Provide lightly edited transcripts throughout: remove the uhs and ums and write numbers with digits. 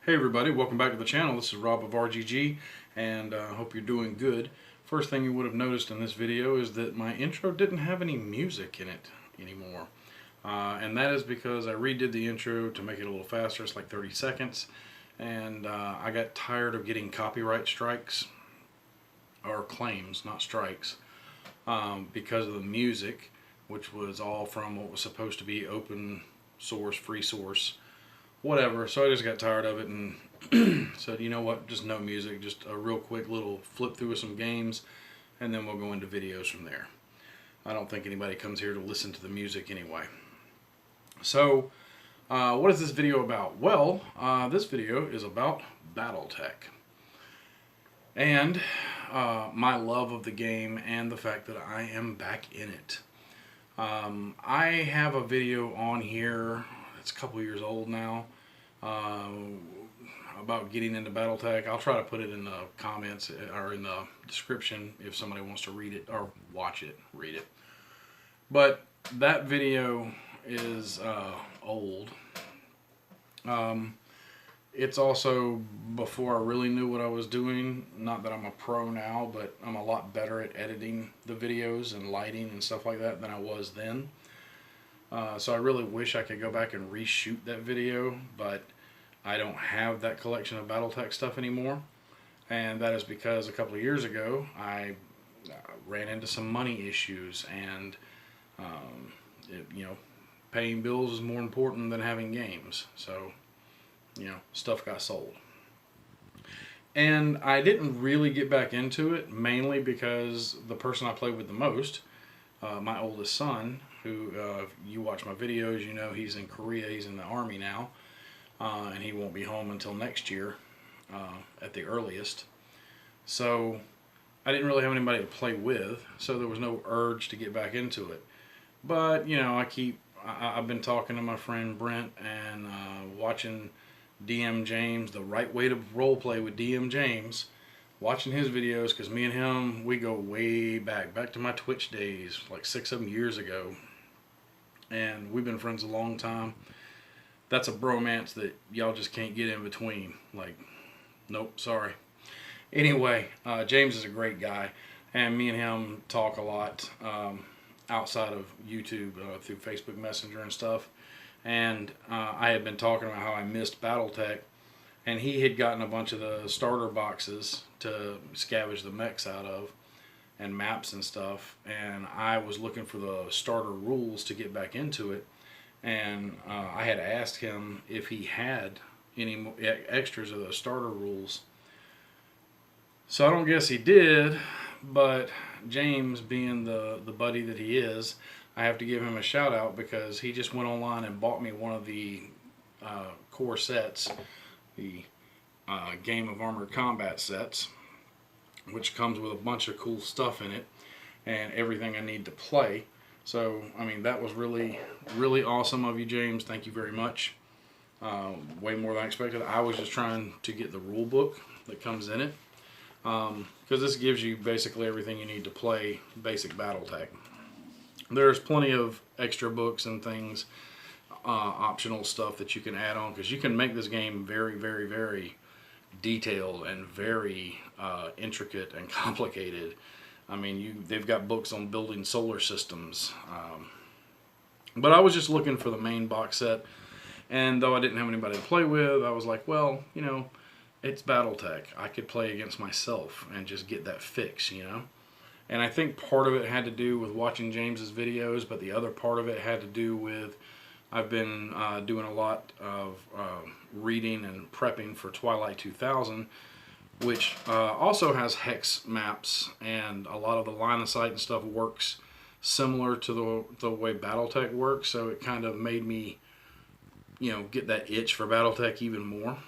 Hey everybody, welcome back to the channel. This is Rob of RGG, and I hope you're doing good. First thing you would have noticed in this video is that my intro didn't have any music in it anymore. And that is because I redid the intro to make it a little faster. It's like 30 seconds. And I got tired of getting copyright strikes, or claims, not strikes, because of the music, which was all from what was supposed to be open source, free source, whatever. So I just got tired of it and said, you know what, just no music, just a real quick little flip through of some games, and then we'll go into videos from there. I don't think anybody comes here to listen to the music anyway. So what is this video about? Well, this video is about Battletech and my love of the game and the fact that I am back in it. I have a video on here, it's a couple years old now, about getting into Battletech. I'll try to put it in the comments or in the description if somebody wants to read it or watch it, read it. But that video is old. It's also before I really knew what I was doing. Not that I'm a pro now, but I'm a lot better at editing the videos and lighting and stuff like that than I was then. So I really wish I could go back and reshoot that video, but I don't have that collection of Battletech stuff anymore. And that is because a couple of years ago I ran into some money issues, and paying bills is more important than having games. So, stuff got sold. And I didn't really get back into it, mainly because the person I played with the most, my oldest son, who, if you watch my videos, you know he's in Korea, he's in the Army now, and he won't be home until next year, at the earliest. So I didn't really have anybody to play with, so there was no urge to get back into it. But, I've been talking to my friend Brent and watching DM James, the right way to roleplay with DM James, watching his videos, because me and him, we go way back to my Twitch days, like 6-7 years ago. And we've been friends a long time. That's a bromance that y'all just can't get in between. Like, nope, sorry. Anyway, James is a great guy, and me and him talk a lot outside of YouTube, through Facebook Messenger and stuff. And I had been talking about how I missed Battletech, and he had gotten a bunch of the starter boxes to scavenge the mechs out of, and maps and stuff, and I was looking for the starter rules to get back into it. And I had asked him if he had any extras of those starter rules. So I don't guess he did, but James, being the buddy that he is, I have to give him a shout out, because he just went online and bought me one of the core sets, the Game of Armored Combat sets, which comes with a bunch of cool stuff in it and everything I need to play. So, I mean, that was really, really awesome of you, James. Thank you very much. Way more than I expected. I was just trying to get the rule book that comes in it, because this gives you basically everything you need to play basic Battletech. There's plenty of extra books and things, optional stuff that you can add on, because you can make this game very, very, very detailed and very intricate and complicated. I mean, they've got books on building solar systems. But I was just looking for the main box set, and though I didn't have anybody to play with, I was like, well, it's Battletech. I could play against myself and just get that fix, And I think part of it had to do with watching James's videos, but the other part of it had to do with I've been doing a lot of reading and prepping for Twilight 2000, which also has hex maps, and a lot of the line of sight and stuff works similar to the way Battletech works. So it kind of made me, get that itch for Battletech even more.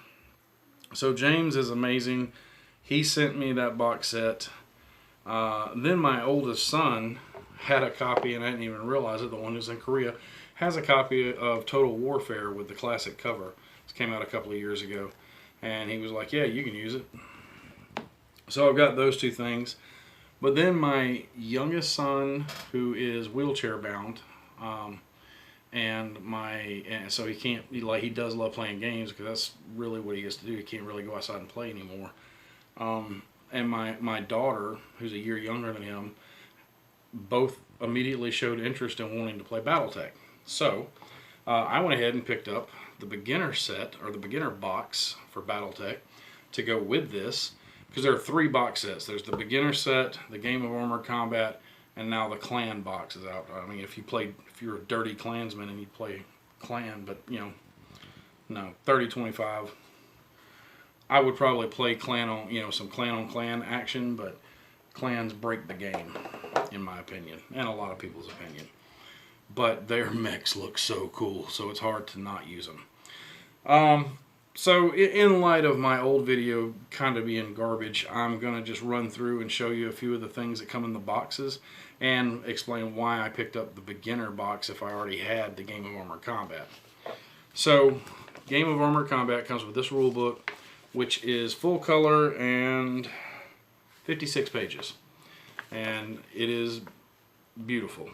So James is amazing. He sent me that box set. Then my oldest son had a copy, and I didn't even realize it, the one who's in Korea, has a copy of Total Warfare with the classic cover. This came out a couple of years ago. And he was like, yeah, you can use it. So I've got those two things. But then my youngest son, who is wheelchair bound, and so he can't, he does love playing games because that's really what he gets to do. He can't really go outside and play anymore. And my daughter, who's a year younger than him, both immediately showed interest in wanting to play Battletech. So I went ahead and picked up the beginner set, or the beginner box for Battletech, to go with this, because there are 3 box sets. There's the beginner set, the Game of Armored Combat, and now the clan box is out. I mean, if you're a dirty clansman and you play clan, but no, 30-25. I would probably play clan on, some clan on clan action, but clans break the game, in my opinion, and a lot of people's opinion. But their mechs look so cool, so it's hard to not use them. So in light of my old video kind of being garbage, I'm going to just run through and show you a few of the things that come in the boxes and explain why I picked up the beginner box if I already had the Game of Armored Combat. So Game of Armored Combat comes with this rule book, which is full color and 56 pages. And it is beautiful.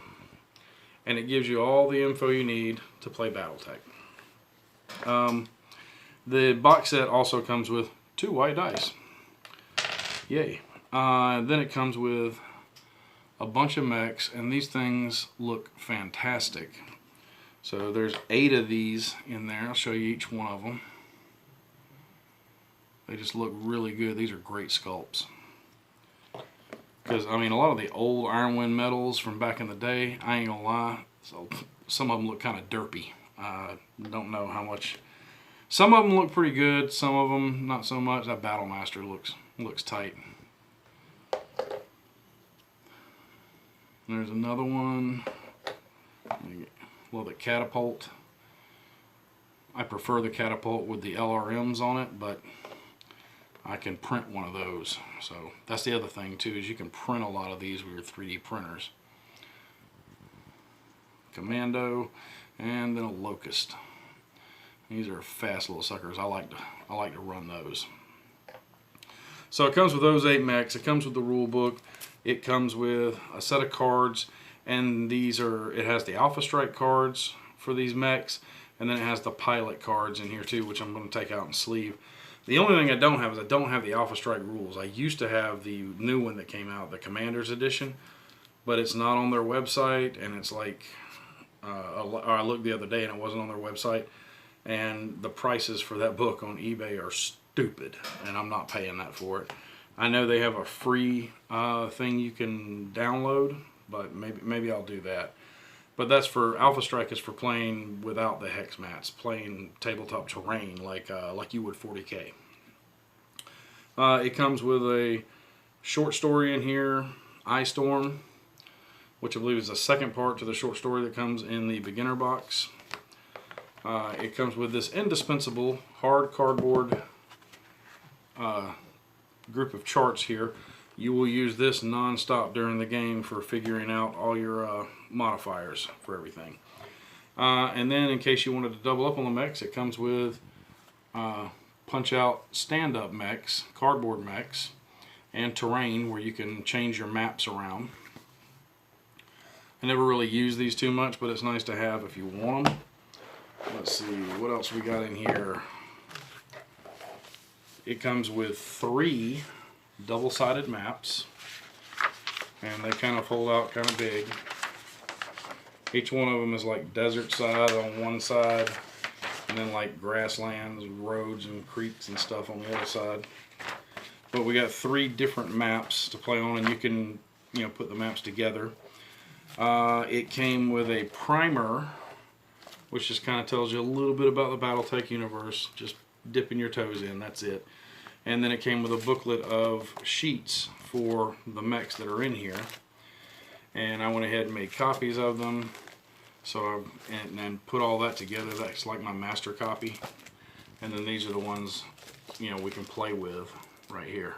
And it gives you all the info you need to play Battletech. The box set also comes with 2 white dice. Yay. Then it comes with a bunch of mechs, and these things look fantastic. So there's 8 of these in there. I'll show you each one of them. They just look really good. These are great sculpts. Because, I mean, a lot of the old Ironwind medals from back in the day, I ain't gonna lie, so some of them look kind of derpy. Don't know how much. Some of them look pretty good, some of them not so much. That Battlemaster looks tight. There's another one. Well, the catapult. I prefer the catapult with the LRMs on it, but I can print one of those. So that's the other thing too, is you can print a lot of these with your 3D printers. Commando, and then a Locust. These are fast little suckers. I like to run those. So it comes with those 8 mechs. It comes with the rule book. It comes with a set of cards, and it has the Alpha Strike cards for these mechs, and then it has the pilot cards in here too, which I'm going to take out and sleeve. The only thing I don't have is I don't have the Alpha Strike rules. I used to have the new one that came out, the Commander's Edition, but it's not on their website, and it's like, I looked the other day and it wasn't on their website, and the prices for that book on eBay are stupid, and I'm not paying that for it. I know they have a free thing you can download, but maybe I'll do that. But that's for Alpha Strike, is for playing without the hex mats, playing tabletop terrain like you would 40K. It comes with a short story in here, Ice Storm, which I believe is the second part to the short story that comes in the beginner box. It comes with this indispensable hard cardboard group of charts here. You will use this non-stop during the game for figuring out all your modifiers for everything. And then in case you wanted to double up on the mechs, it comes with punch-out stand-up mechs, cardboard mechs, and terrain where you can change your maps around. I never really use these too much, but it's nice to have if you want them. Let's see, what else we got in here? It comes with 3 double-sided maps, and they kind of fold out kind of big. Each one of them is like desert side on one side, and then like grasslands, roads, and creeks and stuff on the other side. But we got 3 different maps to play on, and you can, put the maps together. It came with a primer, which just kind of tells you a little bit about the Battletech universe, just dipping your toes in, that's it. And then it came with a booklet of sheets for the mechs that are in here. And I went ahead and made copies of them. So and then put all that together. That's like my master copy. And then these are the ones, we can play with right here.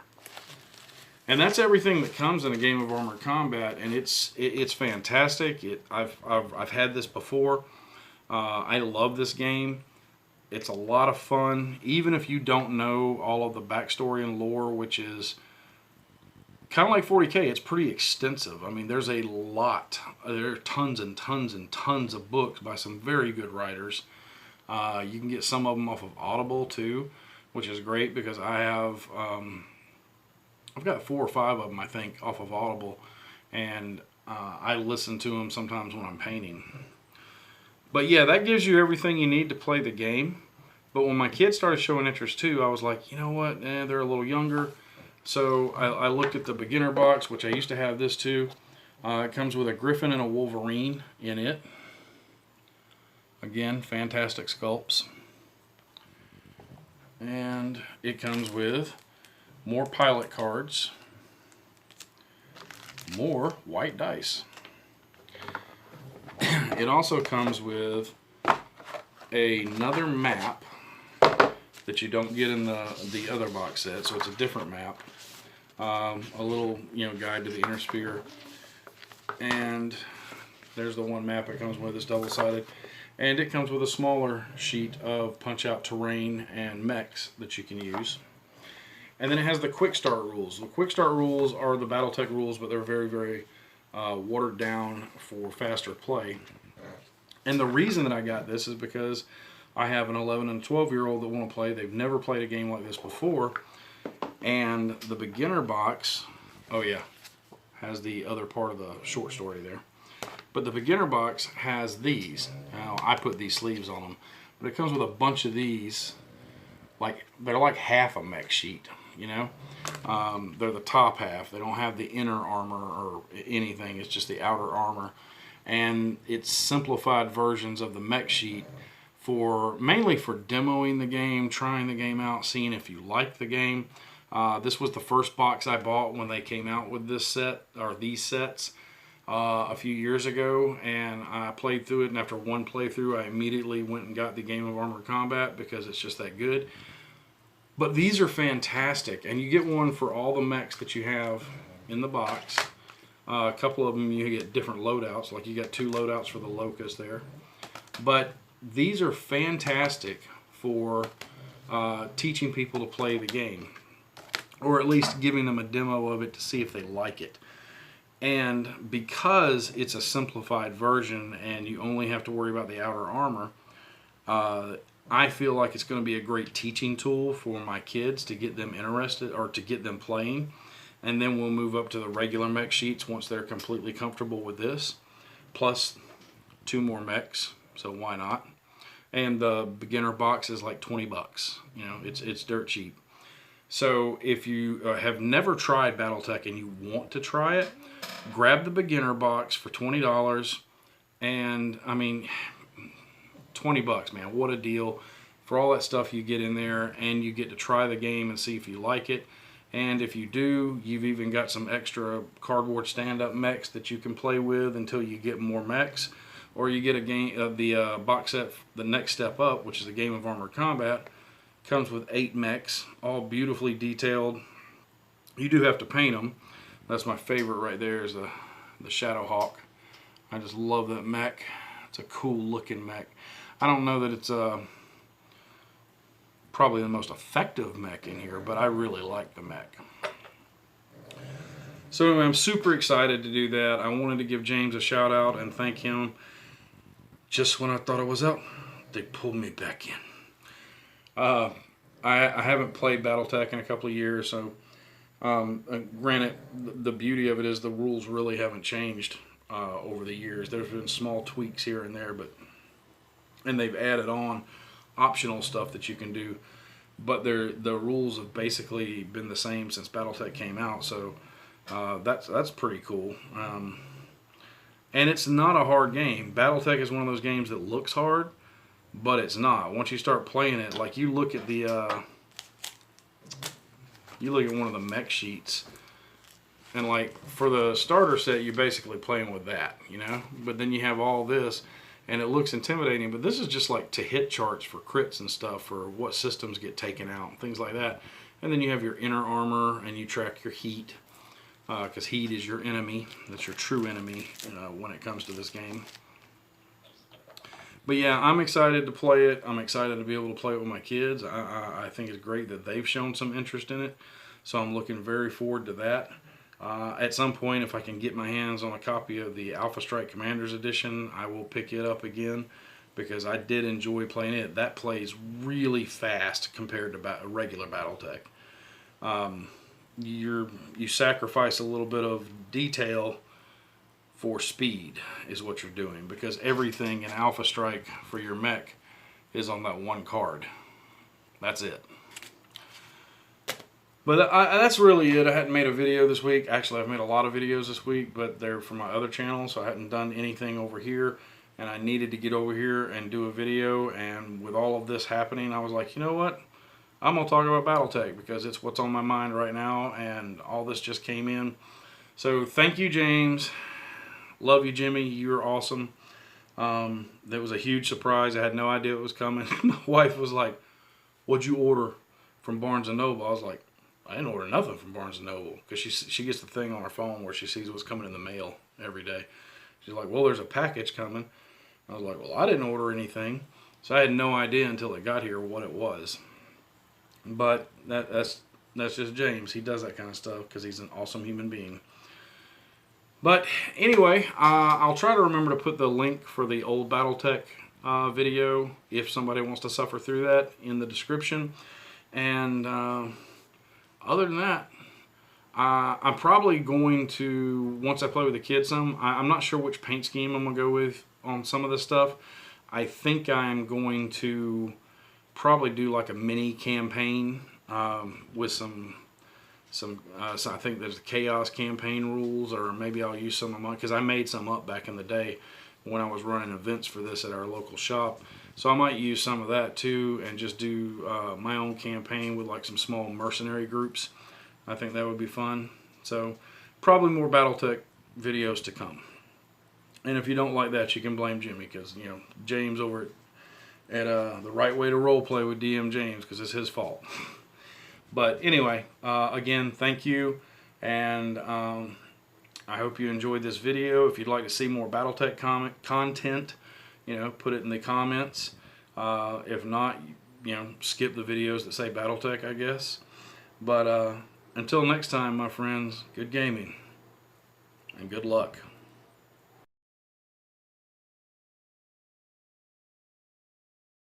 And that's everything that comes in a Game of Armored Combat, and it's fantastic. I've had this before. I love this game. It's a lot of fun, even if you don't know all of the backstory and lore, which is kind of like 40K, it's pretty extensive. I mean, there's a lot. There are tons and tons and tons of books by some very good writers. You can get some of them off of Audible too, which is great because I have, I've got 4 or 5 of them, I think, off of Audible, and I listen to them sometimes when I'm painting. But yeah, that gives you everything you need to play the game. But when my kids started showing interest too, I was like, you know what, they're a little younger. So I looked at the beginner box, which I used to have this too. It comes with a Griffin and a Wolverine in it. Again, fantastic sculpts. And it comes with more pilot cards, more white dice. It also comes with another map that you don't get in the other box set, so it's a different map. A little, guide to the inner sphere, and there's the one map it comes with. It's double-sided, and it comes with a smaller sheet of punch-out terrain and mechs that you can use. And then it has the quick start rules. The quick start rules are the Battletech rules, but they're very, very watered down for faster play. And the reason that I got this is because I have an 11 and 12-year-old that want to play. They've never played a game like this before. And the beginner box, oh yeah, has the other part of the short story there. But the beginner box has these. Now, I put these sleeves on them. But it comes with a bunch of these. They're like half a mech sheet, They're the top half. They don't have the inner armor or anything. It's just the outer armor. And it's simplified versions of the mech sheet mainly for demoing the game, trying the game out, seeing if you like the game. This was the first box I bought when they came out with this set, or these sets, a few years ago, and I played through it, and after one playthrough I immediately went and got the Game of Armored Combat because it's just that good. But these are fantastic, and you get one for all the mechs that you have in the box. A couple of them you get different loadouts, like you got 2 loadouts for the Locust there. But these are fantastic for teaching people to play the game, or at least giving them a demo of it to see if they like it. And because it's a simplified version and you only have to worry about the outer armor, I feel like it's going to be a great teaching tool for my kids to get them interested or to get them playing. And then we'll move up to the regular mech sheets once they're completely comfortable with this, plus 2 more mechs, so why not? And the beginner box is like 20 bucks. It's dirt cheap. So if you have never tried Battletech and you want to try it, grab the beginner box for $20. And I mean, 20 bucks, man, what a deal for all that stuff you get in there, and you get to try the game and see if you like it. And if you do, you've even got some extra cardboard stand-up mechs that you can play with until you get more mechs. Or you get a game, the box set, the next step up, which is the Game of Armored Combat, comes with 8 mechs, all beautifully detailed. You do have to paint them. That's my favorite right there, is the Shadowhawk. I just love that mech. It's a cool looking mech. I don't know that it's probably the most effective mech in here, but I really like the mech. So anyway, I'm super excited to do that. I wanted to give James a shout out and thank him. Just when I thought I was out, they pulled me back in. I haven't played Battletech in a couple of years, so granted, the beauty of it is the rules really haven't changed over the years. There's been small tweaks here and there, and they've added on optional stuff that you can do, but the rules have basically been the same since Battletech came out, so that's pretty cool. And it's not a hard game. Battletech is one of those games that looks hard, but it's not. Once you start playing it, like you look at one of the mech sheets, and like for the starter set, you're basically playing with that, But then you have all this, and it looks intimidating. But this is just like to hit charts for crits and stuff, for what systems get taken out and things like that. And then you have your inner armor, and you track your heat. Because heat is your enemy. That's your true enemy when it comes to this game. But yeah, I'm excited to play it. I'm excited to be able to play it with my kids. I think it's great that they've shown some interest in it. So I'm looking very forward to that. At some point, if I can get my hands on a copy of the Alpha Strike Commanders Edition, I will pick it up again, because I did enjoy playing it. That plays really fast compared to regular Battletech. You sacrifice a little bit of detail for speed is what you're doing, because everything in Alpha Strike for your mech is on that one card. That's it. But that's really it. I hadn't made a video this week. Actually, I've made a lot of videos this week, but they're from my other channel, so I hadn't done anything over here. And I needed to get over here and do a video. And with all of this happening, I was like, you know what? I'm going to talk about Battletech, because it's what's on my mind right now. And all this just came in. So thank you, James. Love you, Jimmy. You're awesome. That was a huge surprise. I had no idea it was coming. My wife was like, what'd you order from Barnes & Noble? I was like, I didn't order nothing from Barnes & Noble, because she gets the thing on her phone where she sees what's coming in the mail every day. She's like, well, there's a package coming. I was like, well, I didn't order anything. So I had no idea until it got here what it was. But that's just James. He does that kind of stuff because he's an awesome human being. But anyway, I'll try to remember to put the link for the old Battletech video, if somebody wants to suffer through that, in the description. And other than that, I'm probably going to, once I play with the kids some, I'm not sure which paint scheme I'm going to go with on some of this stuff. I think I'm going to probably do like a mini campaign with some so I think there's chaos campaign rules, or maybe I'll use some of mine, because I made some up back in the day when I was running events for this at our local shop. So I might use some of that too, and just do my own campaign with like some small mercenary groups. I think that would be fun. So probably more Battletech videos to come. And if you don't like that, you can blame Jimmy, because, you know, James over at the Right Way to Roleplay with DM James, because it's his fault. But anyway, again, thank you, and I hope you enjoyed this video. If you'd like to see more Battletech content, you know, put it in the comments. If not, you know, skip the videos that say Battletech, I guess. But until next time, my friends, good gaming and good luck.